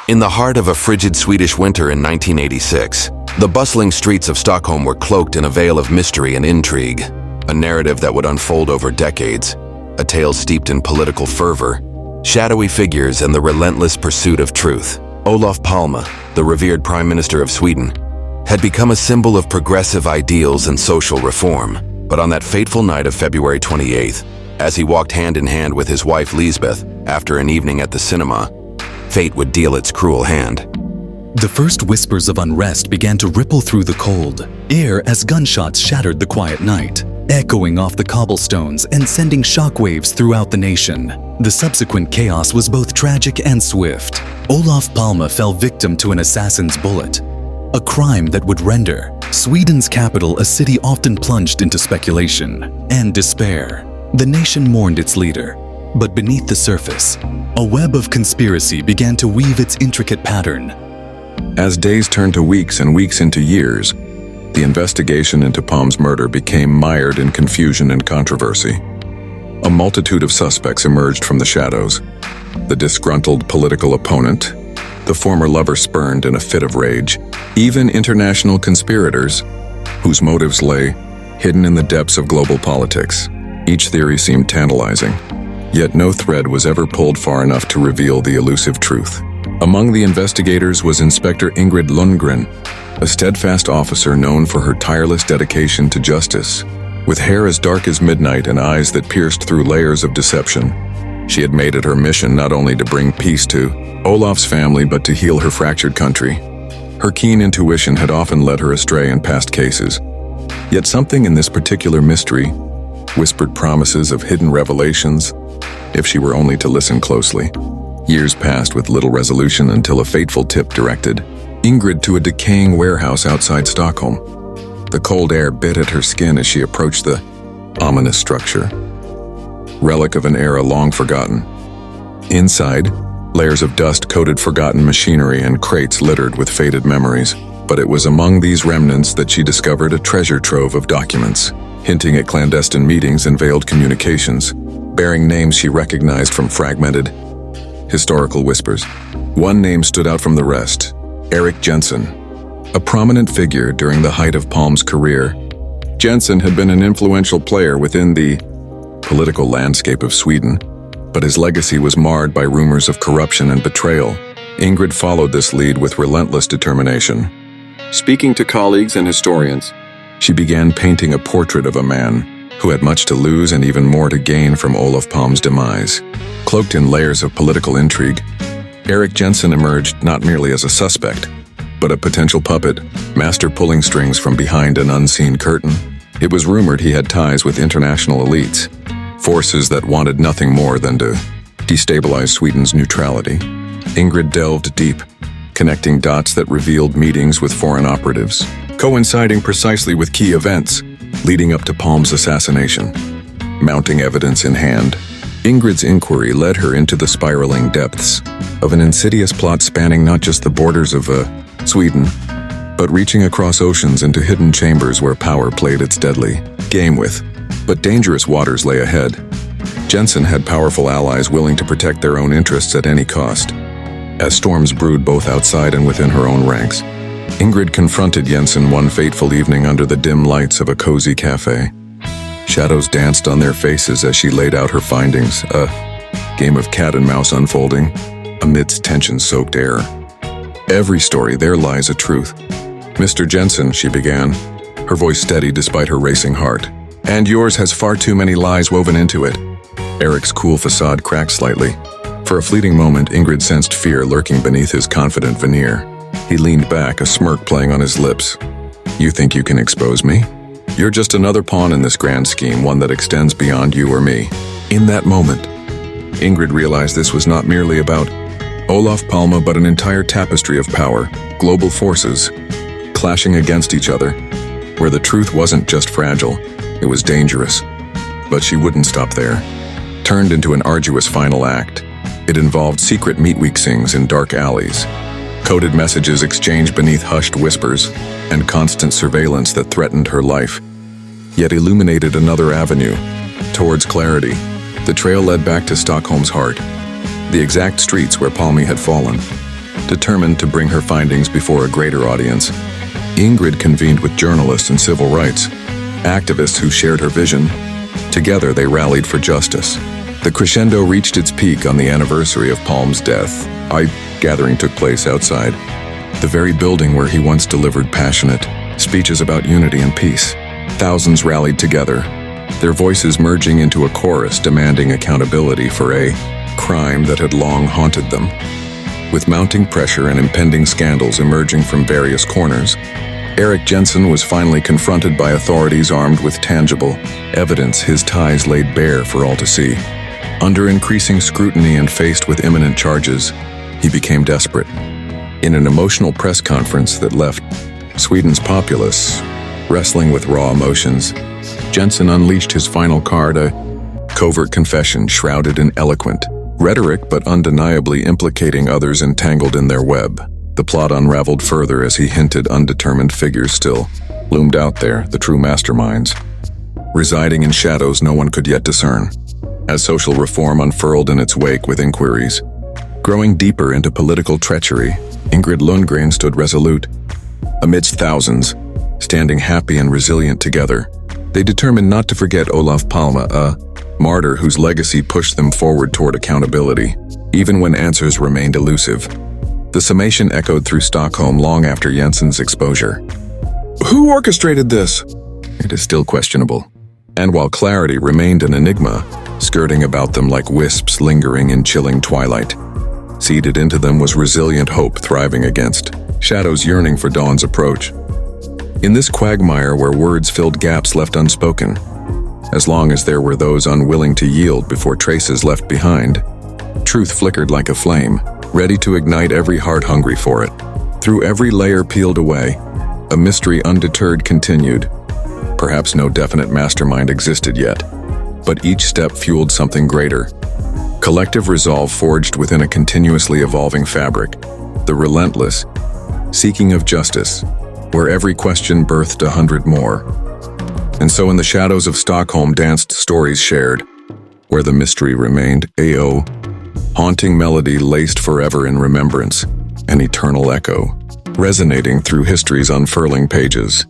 In the heart of a frigid Swedish winter in 1986, the bustling streets of Stockholm were cloaked in a veil of mystery and intrigue, a narrative that would unfold over decades, a tale steeped in political fervor, shadowy figures, and the relentless pursuit of truth. Olof Palme, the revered Prime Minister of Sweden, had become a symbol of progressive ideals and social reform. But on that fateful night of February 28th, as he walked hand in hand with his wife Lisbeth after an evening at the cinema, fate would deal its cruel hand. The first whispers of unrest began to ripple through the cold air as gunshots shattered the quiet night, echoing off the cobblestones and sending shockwaves throughout the nation. The subsequent chaos was both tragic and swift. Olof Palme fell victim to an assassin's bullet, a crime that would render Sweden's capital a city often plunged into speculation and despair. The nation mourned its leader, but beneath the surface, a web of conspiracy began to weave its intricate pattern. As days turned to weeks and weeks into years, the investigation into Palme's murder became mired in confusion and controversy. A multitude of suspects emerged from the shadows: the disgruntled political opponent, the former lover spurned in a fit of rage, even international conspirators whose motives lay hidden in the depths of global politics. Each theory seemed tantalizing, yet no thread was ever pulled far enough to reveal the elusive truth. Among the investigators was Inspector Ingrid Lundgren, a steadfast officer known for her tireless dedication to justice. With hair as dark as midnight and eyes that pierced through layers of deception, she had made it her mission not only to bring peace to Olof's family but to heal her fractured country. Her keen intuition had often led her astray in past cases. Yet something in this particular mystery whispered promises of hidden revelations if she were only to listen closely. Years passed with little resolution until a fateful tip directed Ingrid to a decaying warehouse outside Stockholm. The cold air bit at her skin as she approached the ominous structure, relic of an era long forgotten. Inside, layers of dust coated forgotten machinery and crates littered with faded memories. But it was among these remnants that she discovered a treasure trove of documents, hinting at clandestine meetings and veiled communications, bearing names she recognized from fragmented historical whispers. One name stood out from the rest: Erik Jensen. A prominent figure during the height of Palme's career, Jensen had been an influential player within the political landscape of Sweden, but his legacy was marred by rumors of corruption and betrayal. Ingrid followed this lead with relentless determination. Speaking to colleagues and historians, she began painting a portrait of a man who had much to lose and even more to gain from Olof Palme's demise. Cloaked in layers of political intrigue, Erik Jensen emerged not merely as a suspect, but a potential puppet, master pulling strings from behind an unseen curtain. It was rumored he had ties with international elites, forces that wanted nothing more than to destabilize Sweden's neutrality. Ingrid delved deep, connecting dots that revealed meetings with foreign operatives, coinciding precisely with key events leading up to Palme's assassination. Mounting evidence in hand, Ingrid's inquiry led her into the spiraling depths of an insidious plot spanning not just the borders of Sweden, but reaching across oceans into hidden chambers where power played its deadly game with. But dangerous waters lay ahead. Jensen had powerful allies willing to protect their own interests at any cost. As storms brewed both outside and within her own ranks, Ingrid confronted Jensen one fateful evening under the dim lights of a cozy cafe. Shadows danced on their faces as she laid out her findings, a game of cat and mouse unfolding amidst tension-soaked air. Every story there lies a truth. "Mr. Jensen," she began, her voice steady despite her racing heart. "And yours has far too many lies woven into it." Erik's cool facade cracked slightly. For a fleeting moment, Ingrid sensed fear lurking beneath his confident veneer. He leaned back, a smirk playing on his lips. "You think you can expose me? You're just another pawn in this grand scheme, one that extends beyond you or me." In that moment, Ingrid realized this was not merely about Olof Palme, but an entire tapestry of power, global forces, clashing against each other, where the truth wasn't just fragile, it was dangerous. But she wouldn't stop there. Turned into an arduous final act. It involved secret meet-weeksings in dark alleys, coded messages exchanged beneath hushed whispers, and constant surveillance that threatened her life, yet illuminated another avenue towards clarity. The trail led back to Stockholm's heart, the exact streets where Palme had fallen. Determined to bring her findings before a greater audience, Ingrid convened with journalists and civil rights activists who shared her vision. Together, they rallied for justice. The crescendo reached its peak on the anniversary of Palme's death. A gathering took place outside the very building where he once delivered passionate speeches about unity and peace. Thousands rallied together, their voices merging into a chorus demanding accountability for a crime that had long haunted them. With mounting pressure and impending scandals emerging from various corners, Erik Jensen was finally confronted by authorities armed with tangible evidence, his ties laid bare for all to see. Under increasing scrutiny and faced with imminent charges, he became desperate. In an emotional press conference that left Sweden's populace wrestling with raw emotions, Jensen unleashed his final card, a covert confession shrouded in eloquent rhetoric but undeniably implicating others entangled in their web. The plot unraveled further as he hinted undetermined figures still loomed out there, the true masterminds, residing in shadows no one could yet discern. As social reform unfurled in its wake with inquiries growing deeper into political treachery, Ingrid Lundgren stood resolute. Amidst thousands, standing happy and resilient together, they determined not to forget Olof Palme, a martyr whose legacy pushed them forward toward accountability, even when answers remained elusive. The summation echoed through Stockholm long after Jensen's exposure. Who orchestrated this? It is still questionable. And while clarity remained an enigma, skirting about them like wisps lingering in chilling twilight, seeded into them was resilient hope thriving against shadows yearning for dawn's approach. In this quagmire where words filled gaps left unspoken, as long as there were those unwilling to yield before traces left behind, truth flickered like a flame, ready to ignite every heart hungry for it. Through every layer peeled away, a mystery undeterred continued. Perhaps no definite mastermind existed yet, but each step fueled something greater. Collective resolve forged within a continuously evolving fabric, the relentless seeking of justice, where every question birthed 100 more. And so in the shadows of Stockholm danced stories shared, where the mystery remained a haunting melody laced forever in remembrance, an eternal echo, resonating through history's unfurling pages.